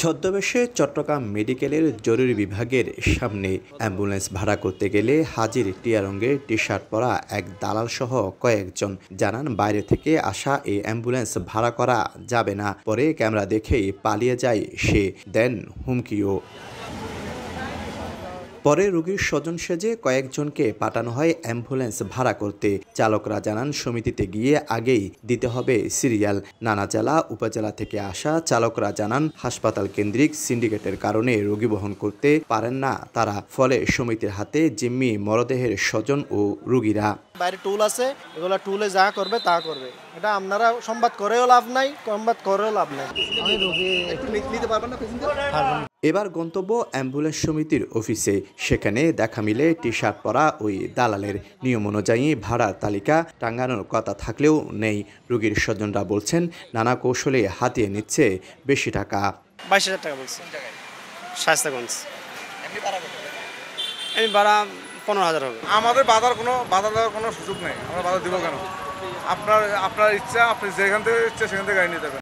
ছদ্মবেশে চট্টগ্রাম মেডিকেলের জরুরি বিভাগের সামনে অ্যাম্বুলেন্স ভাড়া করতে গেলে হাজির টিয়া রঙের টি-শার্ট পরা এক দালাল সহ কয়েকজন জানান বাইরে থেকে আসা এই অ্যাম্বুলেন্স ভাড়া করা যাবে না। পরে ক্যামেরা দেখেই পালিয়ে যায় সে, দেন হুমকিও। পরে রোগীর স্বজন সেজে কয়েকজনকে পাঠানো হয় অ্যাম্বুলেন্স ভাড়া করতে। চালকরা জানান সমিতিতে গিয়ে আগেই দিতে হবে সিরিয়াল। নানা জেলা উপজেলা থেকে আসা চালকরা জানান হাসপাতাল কেন্দ্রিক সিন্ডিকেটের কারণে রোগী বহন করতে পারেন না তারা, ফলে সমিতির হাতে জিম্মি মরদেহের স্বজন ও রোগীরা। বাইরে টুল আছে, এগুলো টুলে যা করবে তা করবে। এটা আপনারা সংবাদ করেও লাভ নাই, সংবাদ করেও লাভ নাই। আমি রোগী নিতে পারবেন না, এবার গন্তব্য অ্যাম্বুলেন্স সমিতির অফিসে। সেখানে দেখা মিলে টি-শার্ট পরা ওই দালালের। নিয়ম অনুযায়ী ভাড়ার তালিকা টাঙানোর কথা থাকলেও নেই। রোগীর স্বজনরা বলছেন নানা কৌশলে হাতিয়ে নিচ্ছে বেশি টাকা। 22,000 টাকা বলছে। শায়েস্তাগঞ্জ। এমনি ভাড়া 15,000 হবে। আমাদের বাধা দেওয়ার কোনো সুযোগ নেই। আমরা বাধা দিব কেন? আপনার ইচ্ছা, আপনি যেখান থেকে ইচ্ছা সেখান থেকে গাড়ি নিতে পারেন।